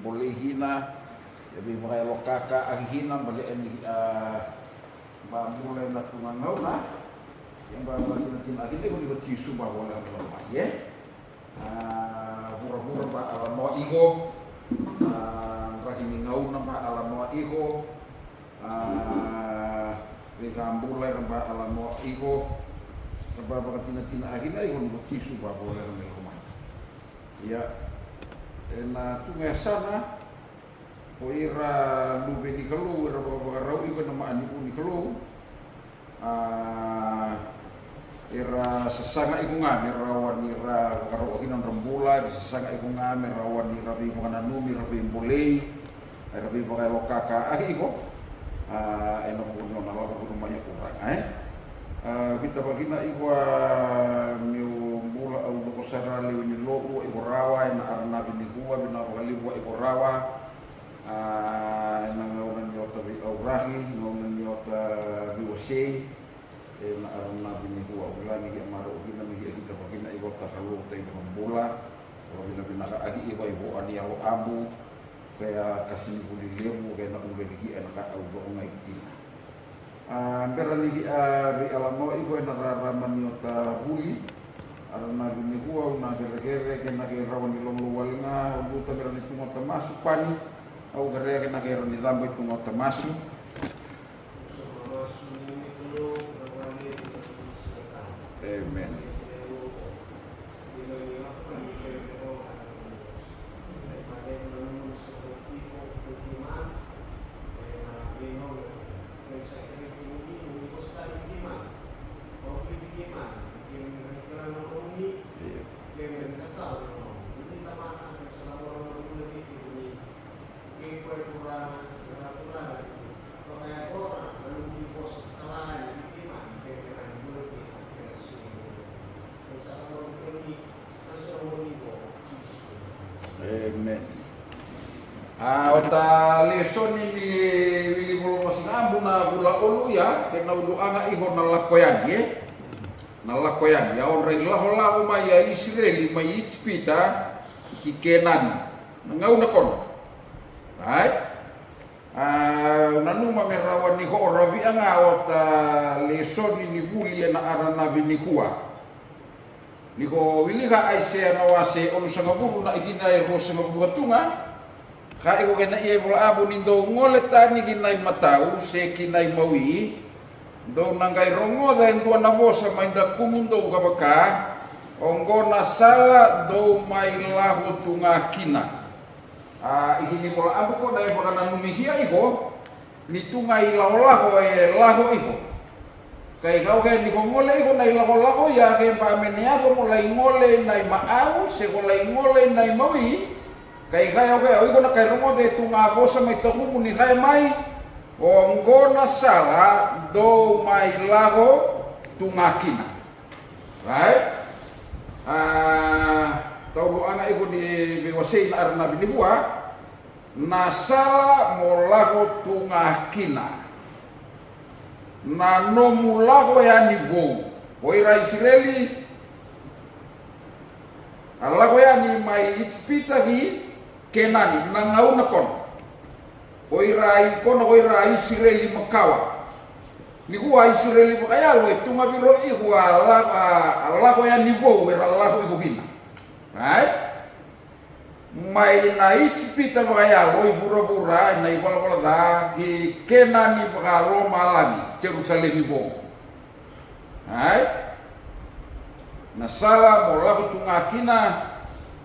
boleh hina jadi makaya lokaka ang hina bali ani mulai na tungangau na yang tin akhirnya ko di tisu ba wala normal ye pura-pura ba ala no igo rahim ngau na ba ala no igo mulai ba ala no igo ba tin akhirnya ko di tisu ba wala normal ya na tunga sana ko ira lube ni kalu ira bagarau iko nama ani uni kalu ira sasanga iku ngame rawan ira karo kinan rembula sasanga iku ngame rawan ira bi mukana numi rabi bolei rabi pakai lokaka iko eno kuno na la kuno maya kurang kita bagina iko miu mula au ko sarali ni lobu iko rawa na arna bin kuwa bin abali wa iko rawa na ngaunan yota bi aurahi ngaunan yota bi wasi na arna bin kuwa ulani ki amaro gina mi kita bagina iko takhalu tay bola kalau bina ka agi iko ibu ani alo abu kaya kasih buli lemu kaya na ungge ki enak au do ngaiti berani bi alamo iko na raman yota buli arna bini kuwa na kere kena ke rawan di long walna ubuta berani tungo tamasu pani au gere kena ke rani lambo tungo tamasu amen amen. Ota leson ini wili bolo masinambu na bula ulu ya, kena ulu anga iho nalakoyan ye. Nalakoyan ya on rei laho laho maya Israeli mai itspita kikenan. Ngau na kono. Right? Nanu mamerawan ni ho rabi anga ota leson ini buli na arana binikua. Niko wiliga aisea na wase olu sangabulu na ikinai ro sangabulu tunga ka iko kena ie bola abu nindo ngole tani kinai matau se kinai mawi do nangai rongo da entua na bosa mainda kumundo kabaka ongo na sala do mai lahu tunga kina ikini bola abu ko dai bakana numihia iko ni tunga ilau lahu lahu iko kay kau kay ni ko ngole ko nai lako ya kay pamenia ko mulai ngole nai maau se ko lai ngole nai mawi kay kay ko na kay rongo de tunga bosa mai toku muni kay mai ongo na sala do mai lago tunga kina right tau ana iko di bewasei na arna binihua na sala mo lago tunga kina na no mulago ya ni go oira Israeli alago ya ni mai itspita gi kenani na ngau na kon oira Israeli makawa ni go Israeli makaya lo tunga biro i go alago ya ni go era alago i go bina right mai na itspita makaya lo bura-bura na ibola-bola da hi kenani baka Roma lagi Jerusalem ibo na sala mo lago tunga kina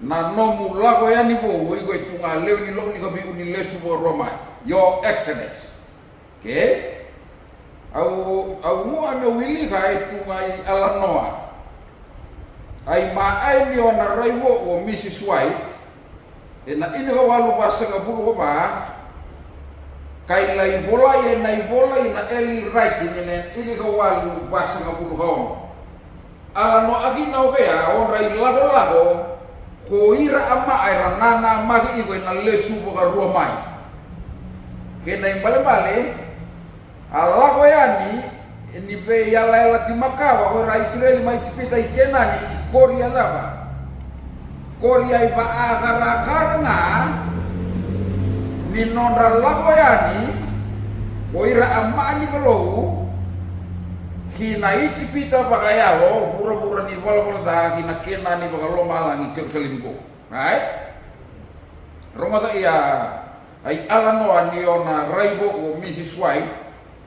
na nomu lago ya nibo igo tunga leo ni lo ni ko bi uni lesu bo Roma your exodus okay au mo ame wili ka tunga ala noa ai ma ai ni ona raiwo o Mrs. White ena ini ko walu basa ngabulu ko ba kay lai bola ye nai bola ina el right ini ko walu basa ngabulu ko ala no agina o kaya on rai lago ko ira ama ai ranana magi iko ina lesu boga rua mai kena imbale ala ko yani ni be yala la timakawa ko rai Israeli mai tipita ikena ni Korea daba Korea iba agar-agar nga ninondra lago yani koira amani kalau hina icipita pakayalo pura-pura ni wala hina kena ni pakalo malangi Jerusalem ko right rongoto iya ay alano aniona raibo o Mrs. White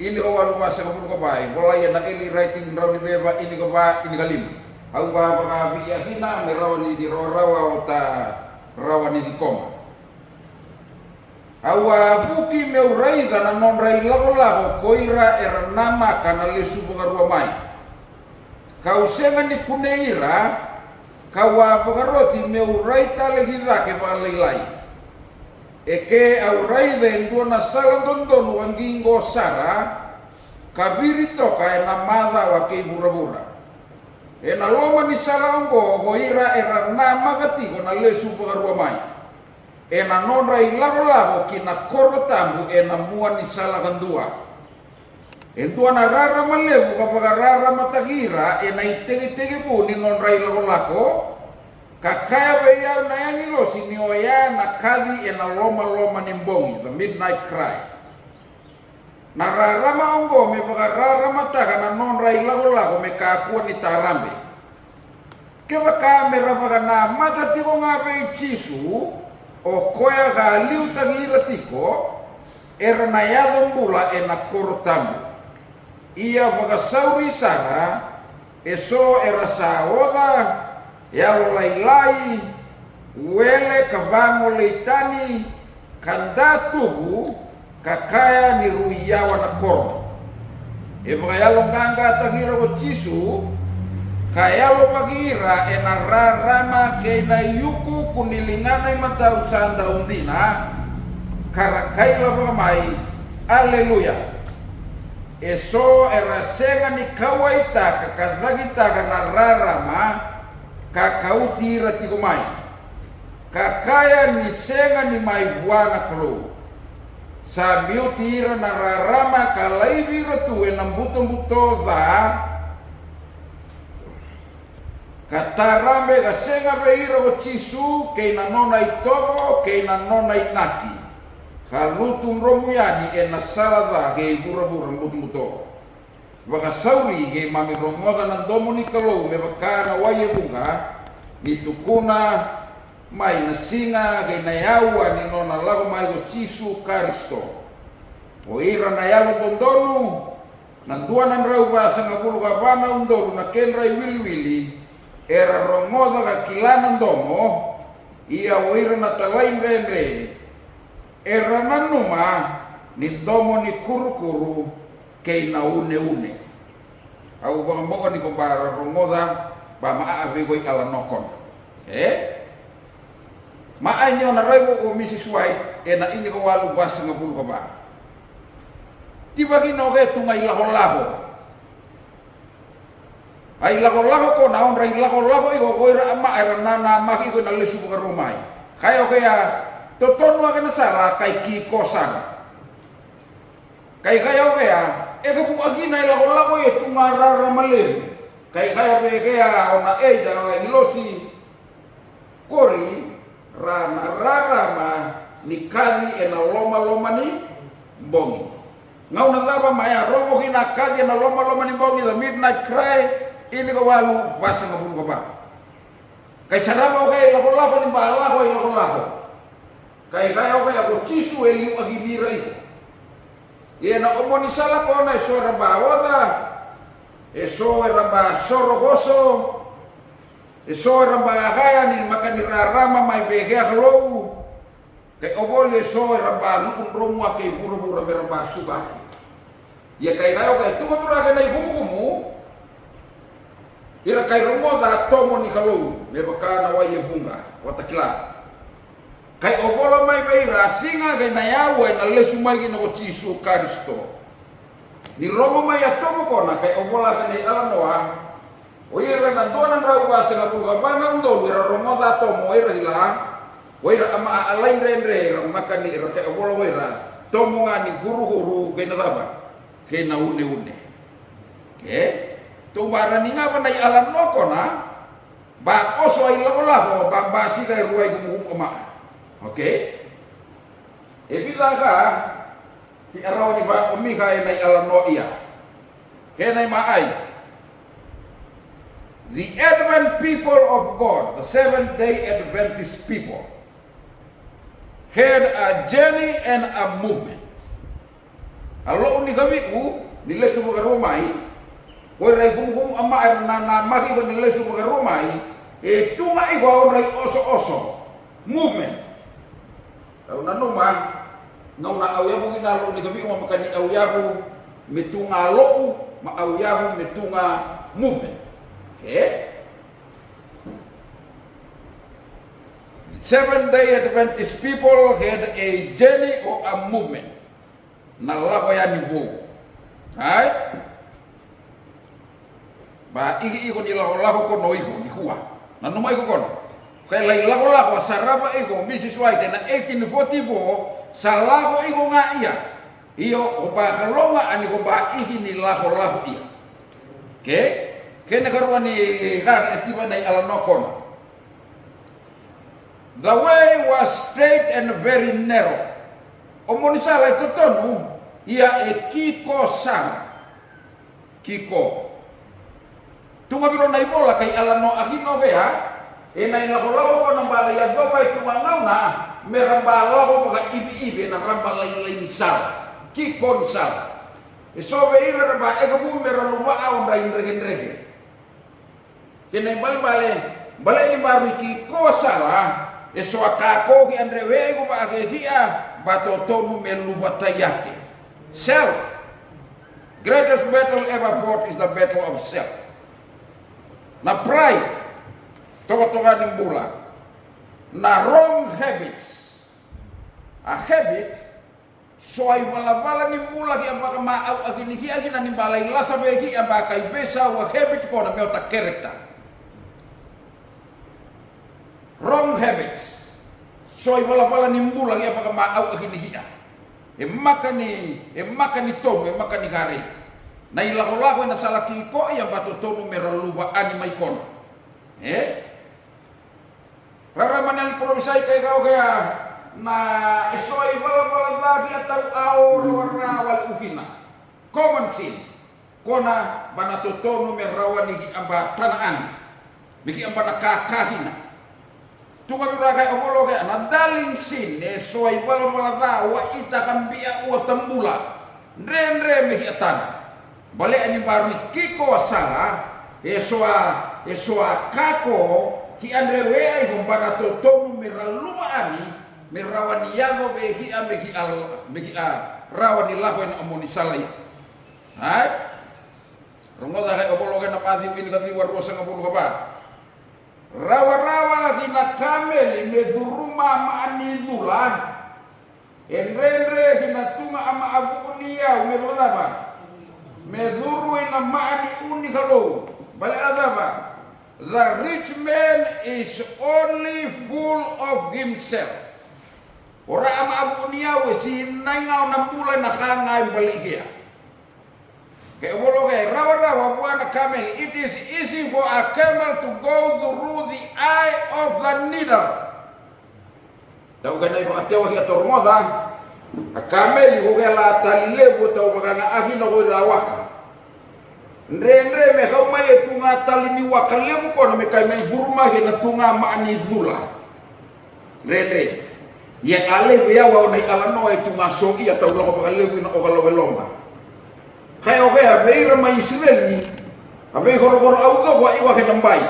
ini ko walu masa kapul ko bai wala ya na eli writing raw ni beba ini ko ba ini kalim au ba baka biya hina merawani di rawa ta rawani di koma awa buki meurai na non rai lago koira era nama kana lesu bukarua mai kau senga ni kuneira kawa bukaroti meurai tale hira ke balai eke aurai den duana salan dondon wangingo sara kabiri toka ena madha wa ke bura-bura ena loma ni salango hoira era nama gati na lesu bukarua mai ena nonra ilago kina korba tambu ena mua ni sala kandua entua na rara malebu kapag rara matagira ena itege bu ni nonra ilago kakaya beya na yang ilo sinioya na kadi ena loma nimbongi the midnight cry na rara maongo me baga rara mataka na nonra ilago me kakua ni tarambe keba kamera baga na mata tiko ngabe chisu o koya galiu tagira tiko era na yadon bula ena korotamu ia baga sauri sara eso era saoda yalo lailai wele kabango leitani kanda tubu kakaya ni ruiyawa na koro e baga yalo nganga tagira o chisu kaya lo pagira ena rarama kena yuku kunilingana mata usanda undina karakai lo pagamai aleluya eso era senga ni kawaita kakadagita kana rarama kakauti ratikomai kakaya ni senga ni mai buana klo sabiu tira na rarama kalaibi ratu enam buto da katarambe gasenga beira o chisu ke na nona itobo ke na nona inaki halutum romuyani ena salada ke bura-bura muto baka sauri ke mami rongoda nan domo ni kalau me bakana waye bunga ni tukuna mai na singa ke na yawa ni nona lago mai o chisu karisto o ira na yalo dondonu nan dua nan rau basa ngabulu kabana undolu na kenra wili era rongoda ka kilana domo ia wira na talain renre era nanuma ni domo ni kuru ke na une au baka ni ko bara rongoda ba maabe ko ala nokon maanyo na raibo o Mrs. White ena ini ko walu basa ngabul ko ba tiba kinoge tungai laho ay lago ko naon rai lago iko koira ama era nana maki ko na lesu ka rumai kaya totono ka na sala kay kiko sana kaya eka bu agina lago e tumarara malem kaya ona da ngilosi kori rama nikali ena loma ni bongi ngau na lava maya romo hina kadi ena loma ni bongi the midnight cry ini ko walu wasa ngabul ko ba kay sarama okay lago ni bala ko lago kay okay ako chisu eliu agibira iko yena omoni sala ko na sora bawoda eso era ba sorogoso eso era ba gaya ni makani rarama mai bege halo kay obole so era ba romo kay buru-buru ba subaki ya kay okay tuwa ka na igumu ira kai rongoda tomo ni kalau me bakana waye bunga watakila kai obola mai beira singa ga na yawe na lesu mai no chisu karisto ni romo mai atomo kona kai obola ka ni alanoa o ira na dona rau basa na buga bana ndo ira rongoda tomo ira hila oira ama alain renre makani ira kai obola oira tomo ngani huru ke na raba ke na une tumbara ni nga panay alam no ko na ba oso ay lago ba basi kay ruway gumuhum ama okay Ebitaka ki araw ni ba umikay na alam no iya. Kaya maay. The Advent people of God, the Seventh-day Adventist people, had a journey and a movement. Alo ni kami nila sumaga Romay, kung ray kumukum ama na maki ko nila sumaga Romay, tunga ikaw ray oso-oso movement. Tao na numa, ngaw na awyabu ginalo ni kami makani awyabu mitunga loo, maawyabu mitunga movement. Okay? Seventh-day Adventist people had a journey or a movement. Nalako yan ni Bo. Right? Ba igi iko nilako ko no iko ni kuwa. Nanuma iko kon. Kaya lay lako saraba iko Mrs. White na 1844 sa lako iko nga iya. Iyo o ba kalonga ani ko ba igi nilako iya. Okay? Kaya nakaruan ni atiba na alanokon. The way was straight and very narrow. Omonisala ito tonu, ia kiko sana. Kiko. Tunga biro na ibola kay alano ahino kaya, na inakulaw ko ng balaya babay tumangaw na, merambala ko mga ibi-ibi na rambalay-lay sal. Kikon sal. Isobe ira ba, ekabu meralumaaw na inregen-regen. Kaya balay ni Mariki ko sala, eso akako ki andrewe ko ba akekia batotomu melubatayake. Self. Greatest battle ever fought is the battle of self. Na pride, toka-toka ng bula. Na wrong habits. A habit, so ay wala-wala ng bula ki apaka maaw akinikia kinanimbalay lasabe ki apaka ibesa wa habit ko na meota character. Wrong habits. So wala nimbula lagi apakah maaw akinihiya. Maka ni tom, maka ni kare. Na ilako-lako na salaki ko yang batotono meraluba ani may kon. Raraman ang promisay kay kau kaya na isoy wala lagi atau aor warawal ukina. Common sin. Kona banatotono merawani amba tanaan. Biki amba nakakahina. Tunga bira kay omolo kay nadaling sin soy wala wa ita kan biya o tambula ndre me hiatan bale ani baru kiko sala eswa kako ki andre we ay gombana to tomu miraluma ani mirawani yago be hi ameki al beki a rawani lahu en amoni salai hai rongo da kay omolo kay napadi ini kan liwar rosa ngabulu ka rawa-rawa hina kameli meduruma ma'anidula enre hina tunga ama abu unia umebodaba meduru ina ma'ani uni kalau balik adaba. The rich man is only full of himself. Ora ama abu unia wesi nangau nambula nakangay balik kia. Kaya bolo kaya rawa-rawa buana camel. It is easy for a camel to go through the eye of the needle. Tahu kan ibu katawa kita tormoda. A camel iko kaya la talilebo tahu makanga ahi na ko lawaka. Ndre me kau mai tunga talini wakalemu ko na me kai mai burma hina tunga maani zula. Ndre ya ale ya wa na alano ay tunga sogi ya tahu lako bakalebu na okalawe lomba. Kaya kaya beira mai Israeli abe koro auto wa iwa ke nambai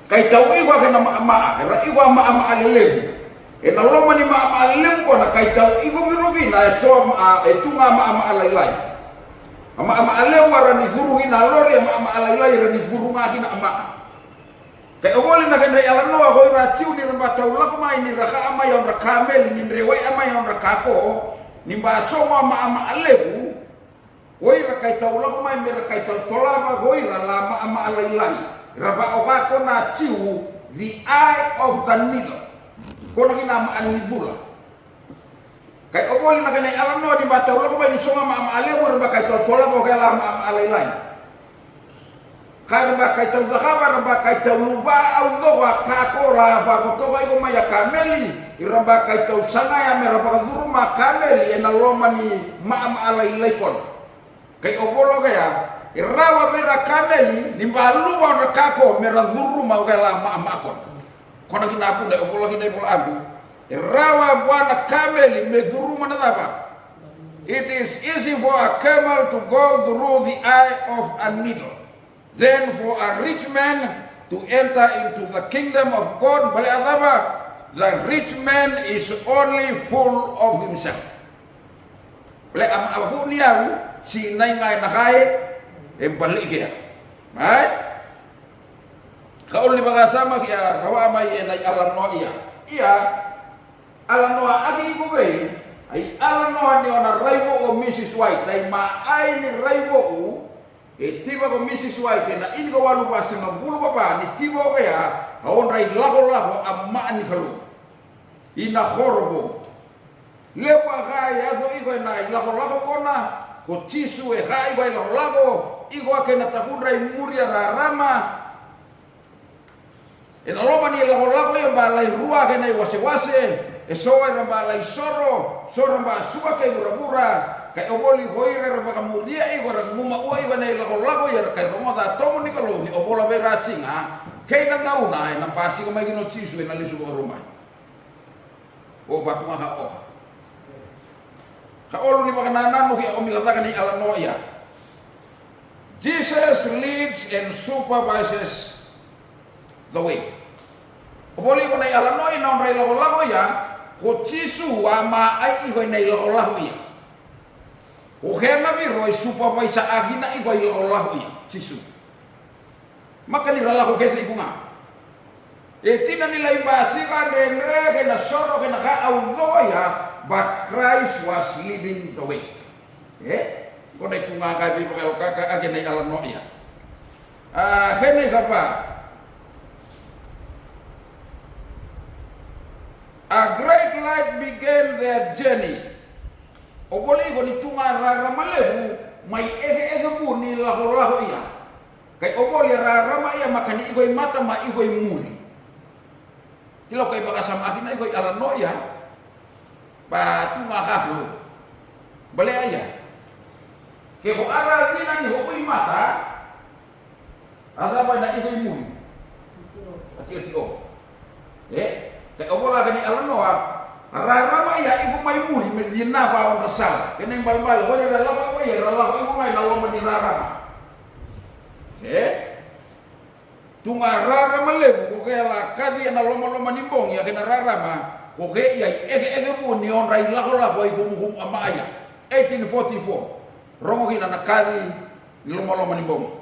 kai tau iwa ke nama ama era iwa ama alelem na loma ni ama alelem ko na kai tau iwa birugi na so etunga ama alailai ama alem wara ni furuhi na lori ama alailai ra ni furunga hina ama kai oboli na kende alano ko ra tiu ni ramba tau la mai ni ra ka ama yon ra kamel ni rewe ama yon ra kako nimba soma ama alebu oira kai taula ko mai mera kai tau tolama oira lama ama alailai raba oka ko na tiu the eye of the needle ko na kina ama anizula kai oboli na kana alam no di bataula ko mai soma ama alebu raba kai tau tolama ko lama ama alailai Karba kai tau zakaba ramba kai tau luba au doa kakola ba kotoga iko maya kameli iramba kai tau sangaya meraba duruma kameli ena lomani ma ala ilaikon kai obolo gaya irawa mera kameli nimba luba na kako mera duruma gala ma kon kona kinapu na obolo kina ibol abu irawa bwana kameli me duruma na daba. It is easy for a camel to go through the eye of a needle, then for a rich man to enter into the kingdom of God. The rich man is only full of himself. Abu niau si nai ngai nakai embalik ya. Right? Kau ni bagasama kia rawa mai nai alam no iya. Iya alam no agi ko bai. Ai alam no ni ona raibo o Mrs. White ai ma ai ni raibo u e tiba ko Mrs. White na ini ko walu basa ng bulu baba ni tiba ko ya on rai lago amma ni kalu ina horbo lepa kai aso iko na lago kona ko chisu e kai bai lago iko ake na tahundra muria rarama e na loma ni lago yo balai rua ke na wase e soa ramba lai soro ramba suka kai burabura kai oboli hoire ramba kamuria i gora muma oi bana lago ya kai romoda tomo ni kalau ni obola vera singa kai na ngauna na pasi ko mai gino chisu na lisu ko rumai o batu ma ha o ka olu ni makana no ki omi kata ni ala no ya. Jesus leads and supervises the way. Oboli ko na ala no ina rai lago ya ko chisu wa ma ai ko na lago ya. O kaya mi roi supervise agina i ko lago ya chisu. Maka ni lago kete ko nga. E tina nila ibasi ka denre ke na soro ke na ka au ya, but Christ was leading the way. Ko na tunga ka bi ko ka agina ala no ya. Hene kapa a great light began their journey. Oboli ko ni tunga raramalehu mai ege bu ni laho iya. Kay oboli rarama iya makani ikoy mata ma ikoy muli. Kilo kay baka sama akin ikoy alano ya. Pa tunga kahu. Bale aya. Kay ko ara dinan ni ikoy mata. Asa ba na ikoy muli. Ati-ati. Kay obola kani alanoa rarama ya ibu mai muri medina ba on rasal kene bal-bal ko ya lawa ko ya lawa ibu mai lawa mani rarama tunga rarama le ko kala kadi na loma nimbong ya kena rarama ko ke ya ege bu ni on rai lawa ibu hum ama aya 1844 rongo kina na kadi loma nimbong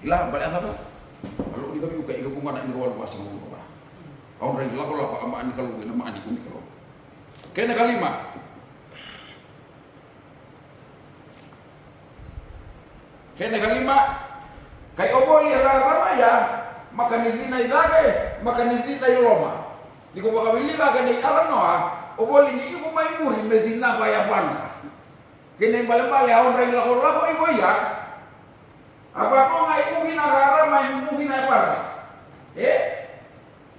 ila bal apa kalau di kami kayak gabungan nak ingin wal puasa ngomong apa? Kau orang jelas kalau apa amaan kalau gue nama adik gue kalau. Kena kelima. Kayak obol ya rama ya, maka nidina idage, maka nidina iloma. Di ko baka biliga kani alanoa, obol ini ibu mai muri medina baya banda. Kene bale-bale orang lago ibu ya. Apa ko ngai ko ginarara mai mu ginai para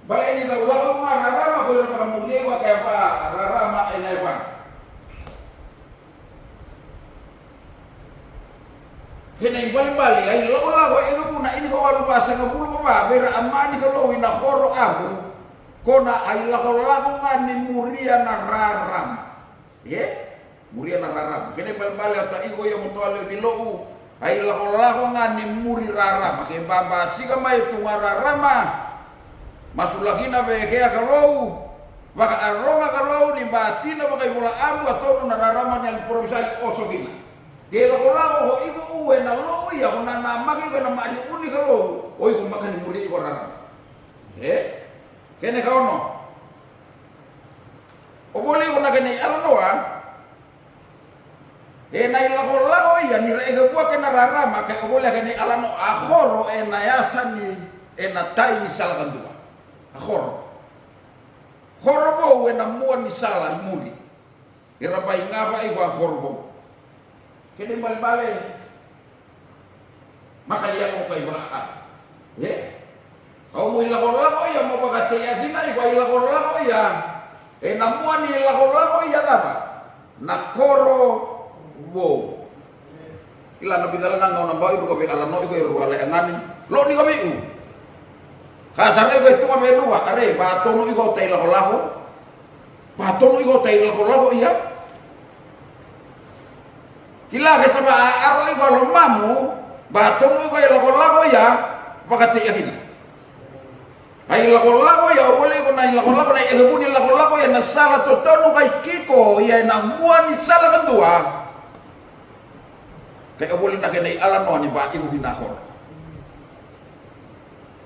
bala ini lagu ko ngarara ko na kamuge wa kaya pa rara ma inai pa kene bali ai lagu ego puna ini ko walu basa ngabulu pa bera amani ko lo ina khoro aku kona ai lagu ngani muria na raram muria na raram kene bali ata igo yo mutwale bilo ai laho ngani muri rarama ke baba siga mai tunga rarama masulakina vekea kalau baka aronga kalau ni batina baka bola amu atau na rarama ni provisali osogina de laho ho igo uwe na lo ya na nama ke na mali uni kalau oi ko makani muri ko rarama kene kauno obole ko na kene alnoa na ilago ya ni rege bua kena rarama kay obole kani alano akhoro na yasani na tai ni sala kandua akhoro khorbo na mua ni sala muri irabai ngaba iwa khorbo kene balbale maka dia mau kay baka ya kau mo ilako ya mo pakati agina iko ilako ya namuan ilako ya apa nakoro wo ila na bidal nga ngau nambao ibu kabe alano iko ruale angani lo ni kabe u kasare be tu kabe ruwa are batono iko tay ilako batono iko tay ilako ya kila ke sama aro iko lomamu batono iko ilako ya pakati agina ay lako ya boleh ko na lako na ehebuni lako ya na sala totono kay kiko ya na muan ni sala kedua kay boleh na kay alam no ni ba ibu ginahor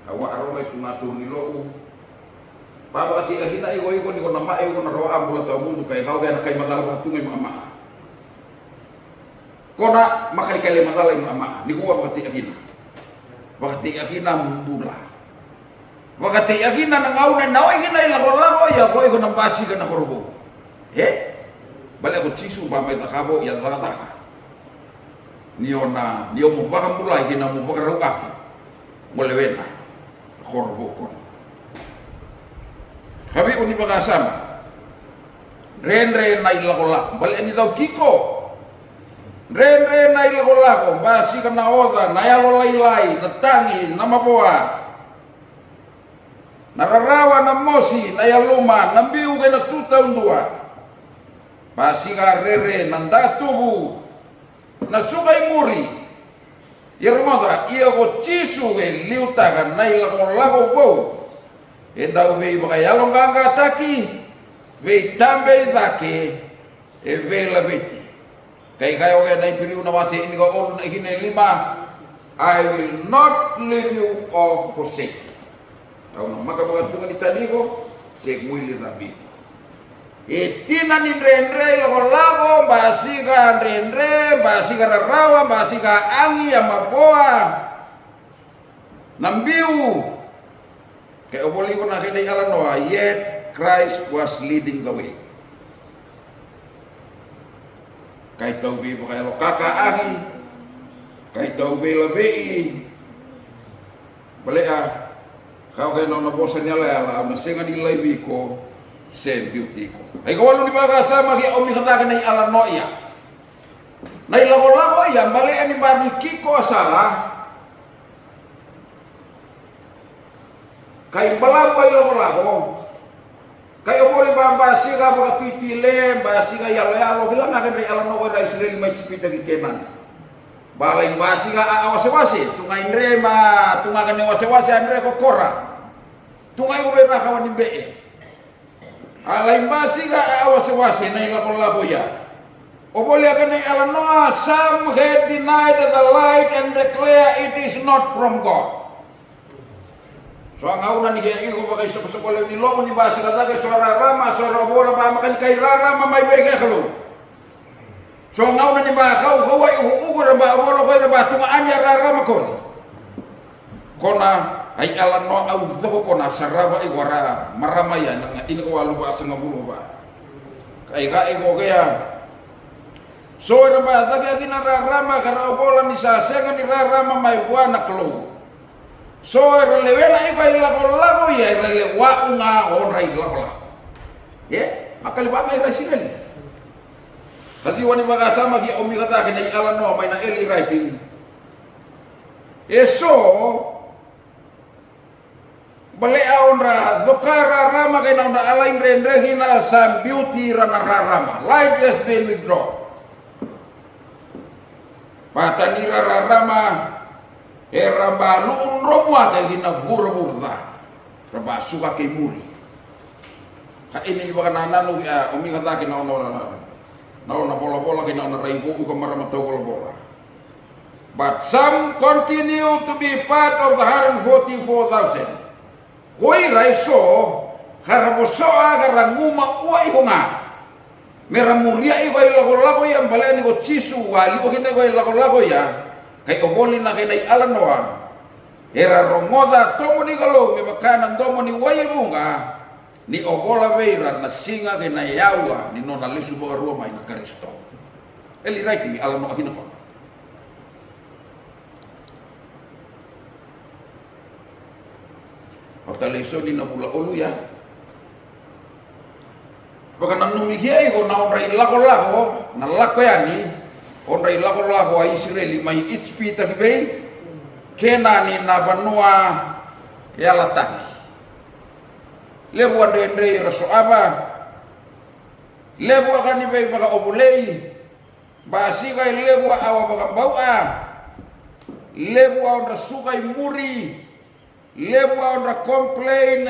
awa aro may tumatur ni lo baba ti agina igo ni ko na mae ko na ro ambula ta mundo kay kay na kay madala ba tungay mama kona makali kay madala mama ni ko ba ti agina bakti agina mumbula wakati agina na ngau na nawa agina ilako ya ko iko nambasi ka na korbo balik ko tisu ba may takabo ya rata niyo mo baka mulai gina mo baka ruka molewena korbo kon kami uni baka sama ren na ilako balik ni daw kiko ren na ilako basi ka na oda na yalo laylay natangi na maboa nararawa na mosi na yaluma nambiu kay na tutaundua basi ka rere nanda tubu na sukay muri yerongoda iya ko chisu ke liutakan na ilako bo daw be baka yalong kakataki be tambe dake be labeti kay kayo kay na ipiriu na wasi ini ko olu na ikine lima I will not leave you or forsake. Tahu maka bukan italigo sek muili rabi. Tina ni rendre lago basika rendre basika rawa basika angi ya maboa nambiu kay oboli ko na kay alanoa yet Christ was leading the way. Kay tawbi mo kay kaka angi kay tawbi labi balea kau kay na nabosa niya la na senga di laibi ko se beauty ko ay kawalo di ba kasama kay omi katakan na alano iya na ilago-lago iya balea ni bani kiko asala kay balago ay ilago-lago kay oboli ba basi ka baka titile basi ka yalo-yalo kailang akan rin alano ko na Israel may sipita kikenan balay basi ka awase-wase tungay nre ma tungakan ni wase-wase andre ko kora tungay ko ba kawan ni be alay basi ka awase-wase na ilago-lago ya oboli akan ni alano some had denied the light and declare it is not from God. So ang auna ni kaya ko ba kay sa pasokole ni lo ni basi ka tagay suara rama suara obola ba makan kay rama may bege kalo. So ang auna ni ba kaway uugor ba obola ko ba tungaan ya rama kon. Kona ay alano au zoko kona saraba igwara maramaya nga ini ko walu ba sa ngabulo ba. Kay ko kaya so ba tagay kinararama kara obola ni sa senga ni rama may buana kalo. So relevela iba ilago-lago ya relewa unga ora ilago-lago. Ya, maka liba kay Israel. Tadi wani makasama ki omi kata kay alano may na eli writing. Eso bale aonra dokara rama kay na alain rendre hina sa beauty rana rama. Light has been withdrawn. Patanira rama era balu unromwa kay ginagura-gura raba suka kay muri ka ini ba kanana no umi kata kina na bola-bola kina na raibo ko maramataw bola but some continue to be part of the 144,000 hoy raiso haraboso aga nguma uwa ikonga meramuria iwa ilago-lago ya balani ko chisu wali o kina ko ilago-lago ya kay oboli na kay alanoa era rongoda tomo ni galo me bakana tomo ni wayebunga ni obola beira na singa kay na yawa ni nona lesu ba Roma ina Kristo eli writing alano akina kon lesoni na bula olu ya. Baka nanumigia iko na ondra ilako na lako yani ondra ilako a Israeli mai itspita kibei kenani na banua ya lataki lebu andre raso aba lebu akani bei baka obulei basi kai lebu awa baka baua lebu ondra sukai muri lebu ondra complain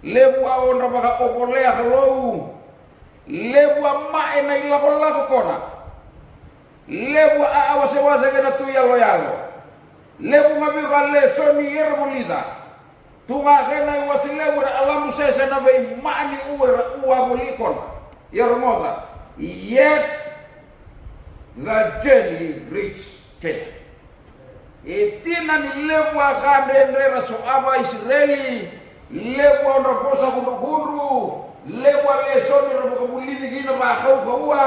lebu ondra baka obulei hello lebu mae na ilako kona lebu awase kena tu yalo lebu ngabira lesoni yerbulida tunga kena wasi lebu alamu sese na bei mani uwa bulikon yermoda yet the journey reached Canaan. Itina ni lebu akande ndera so aba Israeli lebu ondra posa guru lebu lesoni rabu bulini kina ba khawwa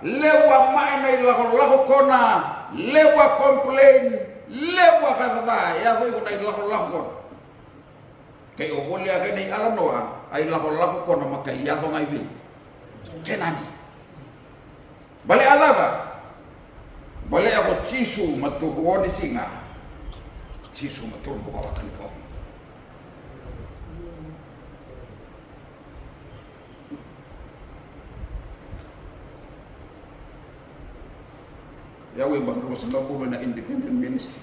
lebu maina ilako kona lebu complain lebu kadha ya ko ina ilako kona kay oboli akani ala noa ay ilako kona makai ya ko ngai bi kenani bale alaba bale ako chisu maturuoni singa chisu maturu ko akan ko yawe bangro sangabo na independent ministry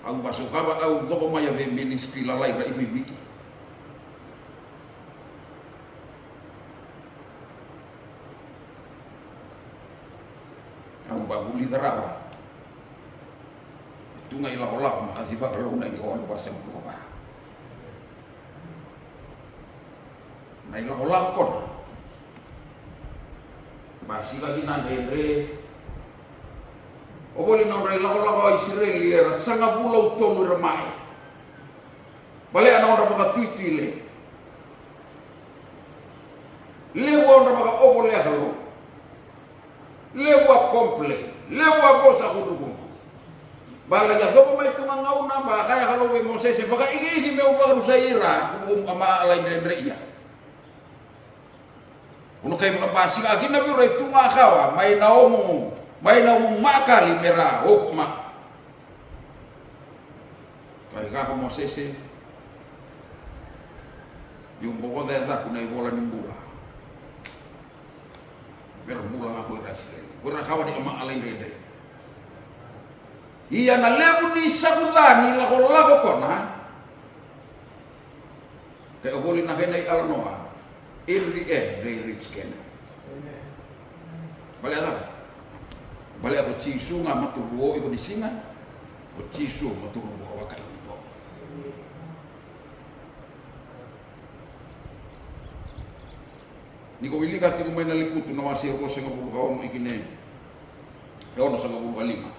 ang basukaba au doko maya be ministry lalai ra ibi ang babuli darawa tunga ila ola mahasiba kalau na ni ono basa ko ba na ila ola ko masih lagi nandere oboli nong rai lako Israel era sanga pulau tolu ramai bale ana ora baka tuitile lewa ora baka obole halo lewa komple lewa bosa kudugu bala ya gopo mai tunga ngau na ba kaya halo we Moses baka igi me ubaru saira kubu ama alai ndere ya uno kay makabasi ka gina biro tunga kawa may naumu makali mera okma kay ka Moses yung boko da kuna ibola nimbula pero mula ako rasile kuna kawa ni ama alay rende iya na lebu ni sakudani lako kona kay oboli na kenay alanoa. In the end, they reach Canaan. Balik apa? Balik ako chisu nga maturuo iko di singa. O chisu maturuo ka wakai ni bo. Ni ko wili ka tiko may nalikuto na wasi ko sa ngabulu kaon mo ikine. Yaon sa ngabulu alima.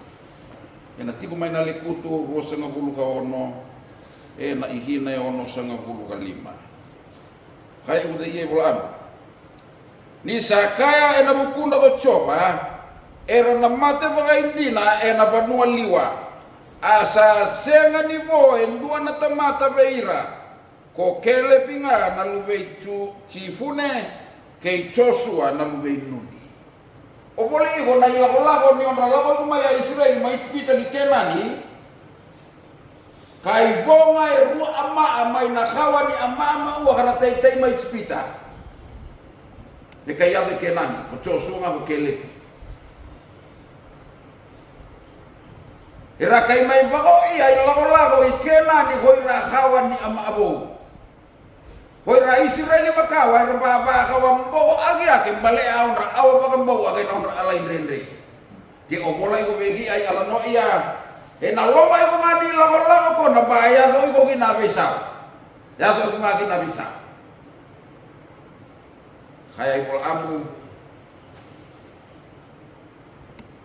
Yan tiko may nalikuto ro sa ngabulu kaon mo na ihina yaon sa ngabulu kalima. Kaya udah iya bulan. Ni sakaya ena bukunda ko chopa, era na mate mga indina ena banua liwa. Asa senga ni bo endua na tamata beira. Ko kele pinga na lubei chifune kei Joshua na lubei nuni. O bole iko na ilako ni ondra lako kumaya Israel mai pita di Kenani. Kai bonga ru ama amai nakawa ni ama ua kana tai mai spita. Ne kai ave Kenani, o Joshua ko kele. Era kai mai bako iya lako i Kenani hoi rakawa ni ama abo. Hoi ra Israel ni makawa ra baba kawa mbo agi ake bale aun ra awa baka mbo agi non ra alai rende. Ke o bolai ko begi ai ala no iya. Na loma iko ngadi lako ko na baya ko iko kinabisa. Ya ko kinabisa. Kaya ipol amu.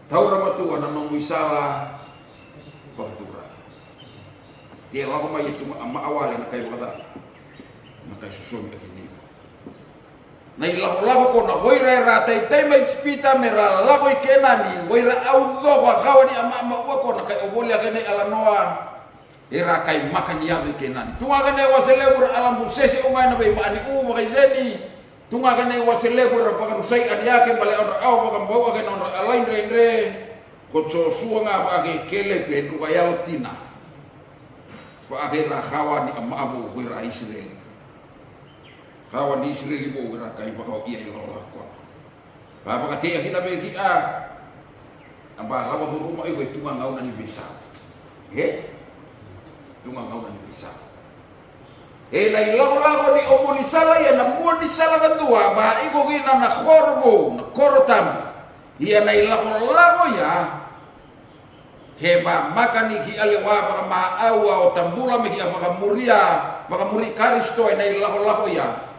Tahu ramatu ana nong isala bahtura. Dia lako mai itu ama awale na kay bada. Na kay susun ka kini. Na ilako ko na hoira ratay tay may spita mera lako Kenani hoira audo ko kawani ama ko na kay oboli akene alanoa Ira kai makan ya kenani. Tunga kane waselebur alam busese ungai na be mani u makai deni. Tunga kane waselebur pakan usai an yake bale on au pakan bawa kane on alain rendre. Koco suanga bagi kele pe duka yalo tina. Pa akhirna khawan amma abu wira Israel. Khawan di Israel ibu wira kai pakau iya ilo lah kon. Pa pakati akina be ki a. Amba lawa rumah ibu tunga ngau nani bisa. He? Tunga ngau nani bisa. Lai lago ni omoni sala ya na muoni sala kan tua ba iko kina na korbo na korotam. Ia nai lago ya. Heba makan iki alewa baka maawa o tambula meki baka muria baka muri karisto nai lago ya.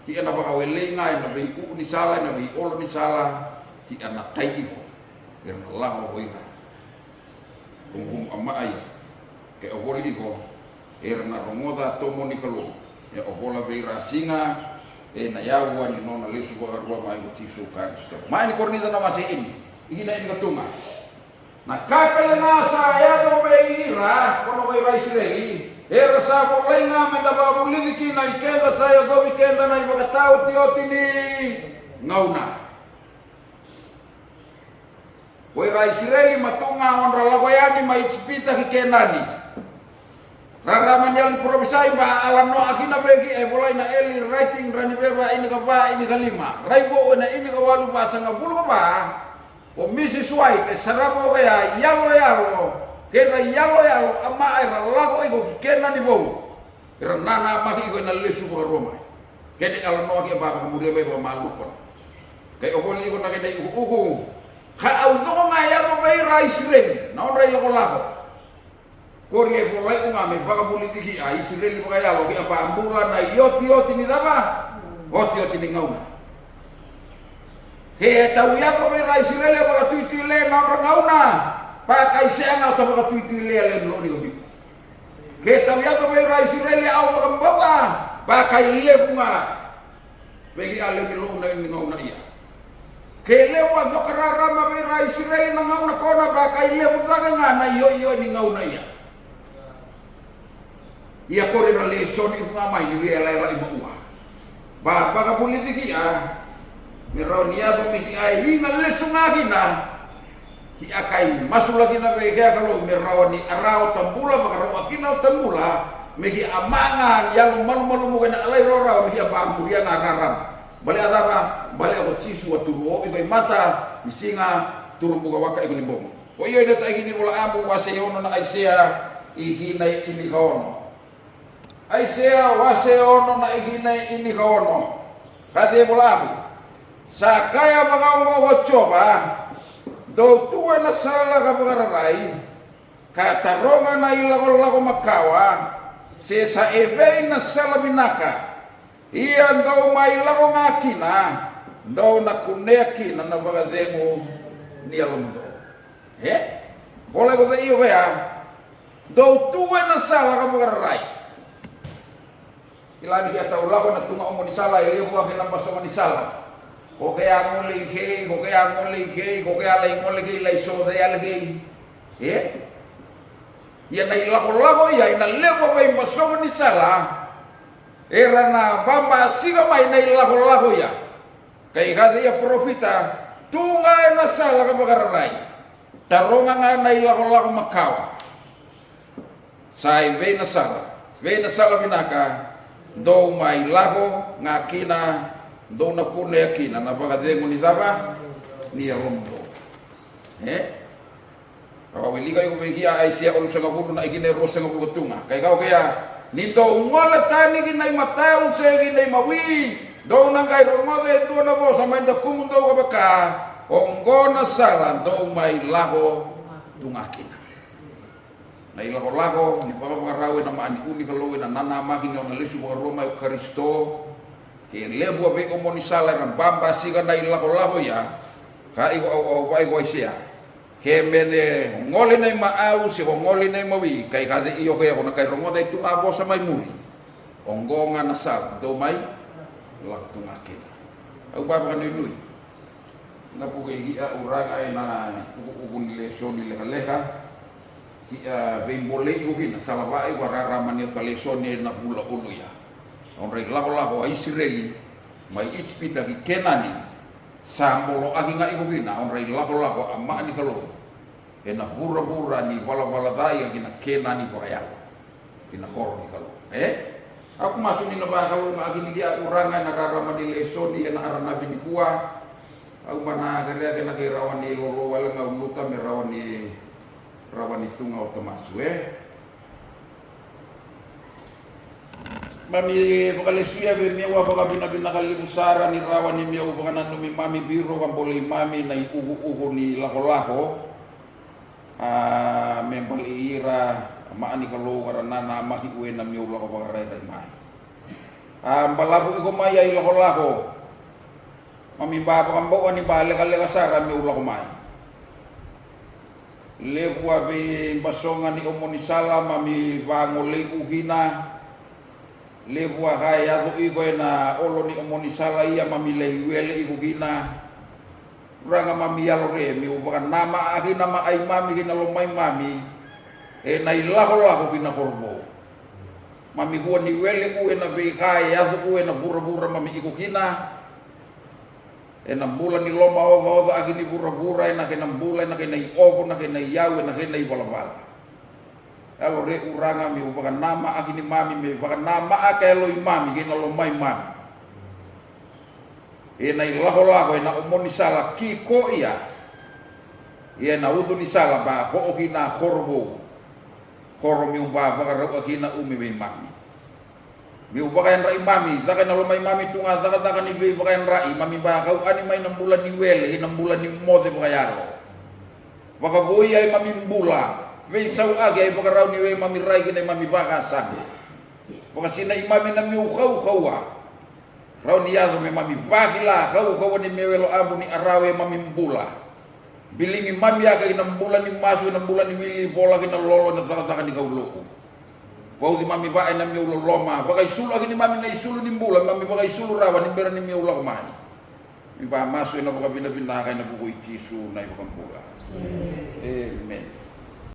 Ia na baka welenga na be ku ni sala na be olo ni sala ia na tai iko. Ia na lago hoina. Kung amma ai ke oboli iko na rongoda tomo ni kalu ya obola beira singa na yawa ni nona lesu ko arwa mai ko tisu karisto. Mai ni kornita na masi ini na ini katunga. Na kaka na sa ya do beira kono beira Israeli. Sa mo lenga me da babuli ki na ikenda sa ya go ikenda na ibakatao tiotini ngauna. Beira Israeli matunga on ralagoyani mai chipita ki kenani. Raraman yang provisai ba alam no akina begi bolai na eli writing rani beba ini ka ba ini kalima. Raibo na ini ka walu ba sanga bulu ka ba. O misi suai ke sarabo ya yalo kena yalo amma ai lago iko kena ni bo nana maki iko na lesu ko roma kene alam no ke ba ka mulia be ba malu kon kai oboli iko na kene uku ka au no nga yalo be Israel na on rai lago Korea boleh umame baka politiki a Israel baka yalo ki apa ambula na yoti ni daba yoti ni ngauna he tau ya ko be Israel baka tuitile na ngauna pa kai senga to baka tuitile le lo ni gobi he tau ya ko be Israel au baka mboga ba kai le bunga begi ale ni lo na ni ngauna iya ke le wa do karara ma be Israel na ngauna kona ba kai le bunga ngana yo ni ngauna iya ia kore na le soni nga mai ni ela ibu wa ba ka politiki a meronia ba mi ai hinga le sunga hina ki akai masula kina be ka kalau merawani arau tambula ba rawa kina tambula megi amanga yang malu mo kana alai rora mi ba muria ngararam bali adaba bali ako cisu wa turu o mata misinga turu buka waka ikuni bomo o iyo ida ta igini bola ambu wase ono na Aisea ihina ini kaono Aisea wase ono na igina ini kaono kade bolabu sakaya mga coba do tuwa na sala ka pagararay kataronga na ilago makawa sa ebay na sala binaka iyan daw mailago nga kina daw na kunea kina na bagademo ni alamundo boleh ko sa iyo kaya do tuwa na sala ka pagararay ilani kita ulah na tunga omo ni sala ili buah kena baso ni sala ko kaya ngoli he ko kaya lay ngoli ke lay so de alge ya na ilago ya ina lebo ba baso ni sala era na bamba siga mai na ilago ya kay kada ya profita tunga na sala ka bagaray taronga nga na ilago makawa sai be na sala binaka do mai lago ngakina do na kune akina na baga dengu ni daba ni rondo awa wiliga yo begia Aisea olu sanga bulu na igine ro sanga butunga kai kau kaya ni do ngola tani ginai matau se ginai mawi do na kai ro ngode do na bo sama nda kumundo ka baka ongona sala do mai lago tungakina na ilago ni baba rawe na mani uni kalau na nana maki na lesu wa Roma Eucharisto ke lebu be ko moni sala ran bamba siga na ilago ya ka iko au bai go sia ke mene ngoli nei maau se ngoli nei mawi kai kade iyo ke ko na kai rongo dai tu abo sa mai muri ongonga na sal do mai la tu ngake au baba kan lui na puge ia urang ai na uku ni leso ni leha beimbole iko kina salawai wararaman yo talesone na bula ulu ya onre laho Israeli mai itspita ki kenani samolo aginga iko kina onre laho amma ni kalo ena bura ni wala dai kina kenani bayal kina khor ni kalo aku masuk ni naba kalau agini dia urangan nararaman di lesoni na arana bin kuah aku mana kerja kena rawan ni lolo wala ngauluta merawan ni tunga otomasu mami bakalesia be mewa baka bina kalibusara ni rawan ni mewa baka nanumi mami biro kan boleh mami na uhu ni laho membali ira maani kalau karena nama hiwe na mewa baka baka rai mai balabu iko maya laho mami baba kan bawa ni bale kale kasara mewa mai lewa be basonga ni omoni sala mami bango legu hina lewa kaya tu iko na olo ni omoni sala ia mami lehuele iko hina ranga mami yalore mi ubakan nama ahi nama ai mami hina lomai mami na ilaho hina korbo mami huwa ni wele uwe na be kaya tu uwe na bura mami iko hina enam bulan ni loma oga agini bura ena kena bulan ena kena obo na kena yawe na kena balabala alo re uranga mi ubakan nama agini mami mi ubakan nama akelo mami kena lomai mami ena ilaho ena omoni sala kiko ia ena udu ni sala ba ho kina khorbo khoromi umba ba ro kina umi be mami mi ubakain rai mami dakan lomai mami tunga dakan ni be bakain rai mami ba kau ani mai 6 bulan ni wele 6 bulan ni mote bakayaro baka boy ay mami mbula we sau age ay baka raw ni we mami rai kina mami baka sang baka sina imami na mi khawa raw ni yazo me mami bakila khawa ni mewelo abu ni arawe mami mbula bilingi mami aga 6 bulan ni masu 6 bulan ni wili bola kina lolo na dakan ni kau loko Pauzi mami ba ay nami ulo loma bakay sulu agini mami na isulu ni mbula mami bakay sulu rawan ni bera ni mi ulo kumai mi ba maso na baka binabinakay na bukoy chisu na ibang mbula amen.